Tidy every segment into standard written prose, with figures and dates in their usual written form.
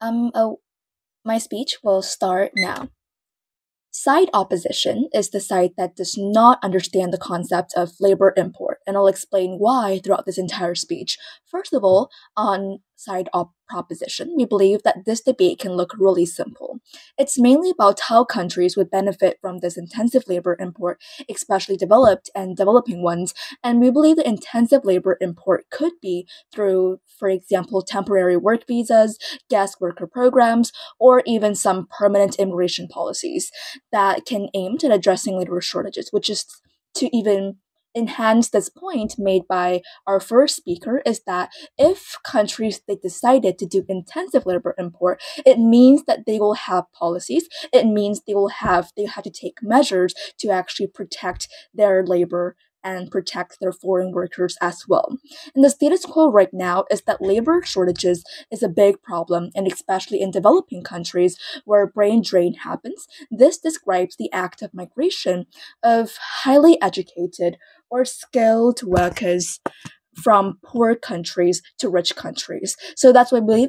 Oh, my speech will start now. Side opposition is the side that does not understand the concept of labor import, and I'll explain why throughout this entire speech. First of all, on proposition, we believe that this debate can look really simple. It's mainly about how countries would benefit from this intensive labor import, especially developed and developing ones, and we believe the intensive labor import could be through, for example, temporary work visas, guest worker programs, or even some permanent immigration policies that can aim at addressing labor shortages, which is to even enhance this point made by our first speaker is that if countries they decided to do intensive labor import, it means that they will have policies. It means they have to take measures to actually protect their labor and protect their foreign workers as well. And the status quo right now is that labor shortages is a big problem, and especially in developing countries where brain drain happens. This describes the act of migration of highly educated or skilled workers from poor countries to rich countries. So that's why we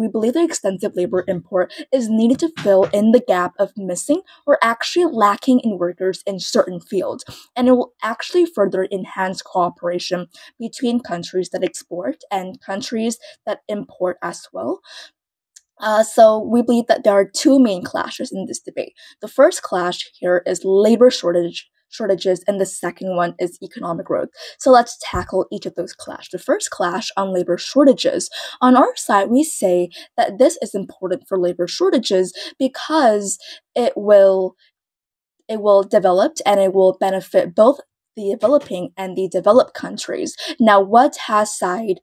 believe that extensive labor import is needed to fill in the gap of missing or actually lacking in workers in certain fields. And it will actually further enhance cooperation between countries that export and countries that import as well. So we believe that there are two main clashes in this debate. The first clash here is shortages, and the second one is economic growth. So let's tackle each of those clash. The first clash on labor shortages. On our side, we say that this is important for labor shortages because it will develop and it will benefit both the developing and the developed countries. Now, what has side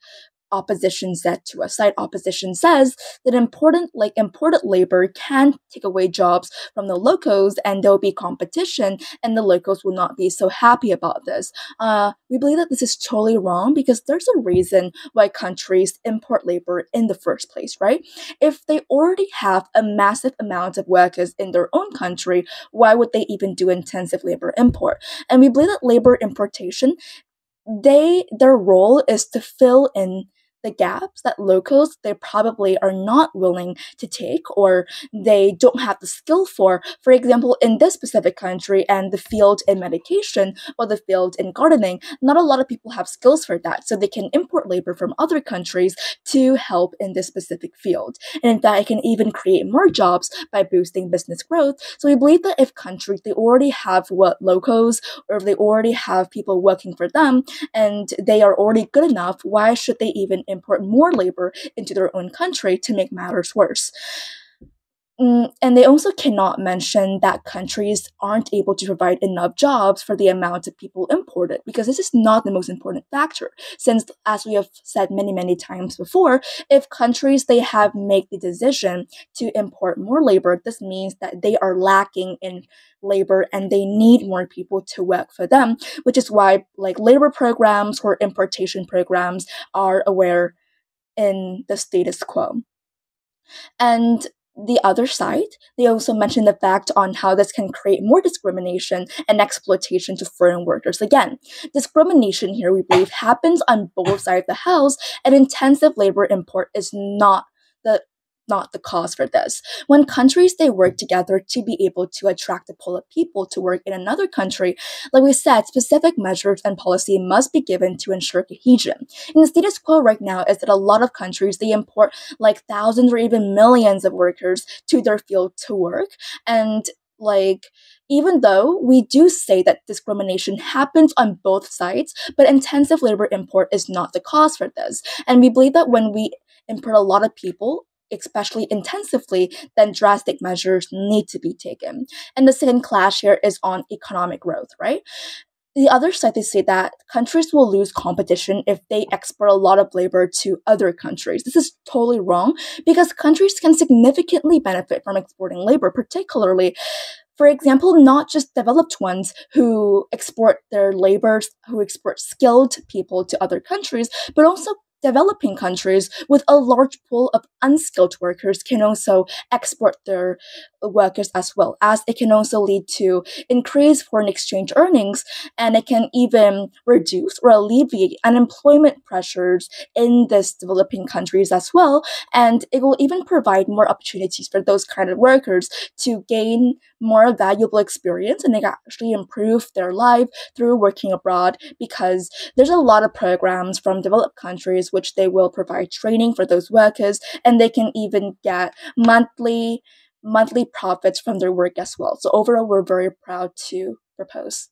opposition said to us. Side opposition says that imported labor can take away jobs from the locals and there'll be competition and the locals will not be so happy about this. We believe that this is totally wrong because there's a reason why countries import labor in the first place, right? If they already have a massive amount of workers in their own country, why would they even do intensive labor import? And we believe that labor importation their role is to fill in the gaps that locals they probably are not willing to take or they don't have the skill for. For example, in this specific country and the field in medication or the field in gardening, not a lot of people have skills for that. So they can import labor from other countries to help in this specific field. And in fact, it can even create more jobs by boosting business growth. So we believe that if countries they already have what locals or if they already have people working for them, and they are already good enough, why should they even import more labor into their own country to make matters worse? And they also cannot mention that countries aren't able to provide enough jobs for the amount of people imported, because this is not the most important factor. Since, as we have said many, many times before, if countries they have made the decision to import more labor, this means that they are lacking in labor and they need more people to work for them, which is why labor programs or importation programs are aware in the status quo. And the other side, they also mention the fact on how this can create more discrimination and exploitation to foreign workers. Again, discrimination here, we believe, happens on both sides of the house, and intensive labor import is not the cause for this. When countries they work together to be able to attract a pool of people to work in another country, like we said, specific measures and policy must be given to ensure cohesion. And the status quo right now is that a lot of countries they import thousands or even millions of workers to their field to work, and even though we do say that discrimination happens on both sides, but intensive labor import is not the cause for this. And we believe that when we import a lot of people, especially intensively, then drastic measures need to be taken. And the second clash here is on economic growth, right? The other side, they say that countries will lose competition if they export a lot of labor to other countries. This is totally wrong because countries can significantly benefit from exporting labor, particularly, for example, not just developed ones who export their labors, who export skilled people to other countries, but also developing countries with a large pool of unskilled workers can also export their workers as well, as it can also lead to increased foreign exchange earnings, and it can even reduce or alleviate unemployment pressures in these developing countries as well, and it will even provide more opportunities for those kind of workers to gain more valuable experience, and they can actually improve their life through working abroad, because there's a lot of programs from developed countries which they will provide training for those workers, and they can even get monthly profits from their work as well. So overall, we're very proud to propose.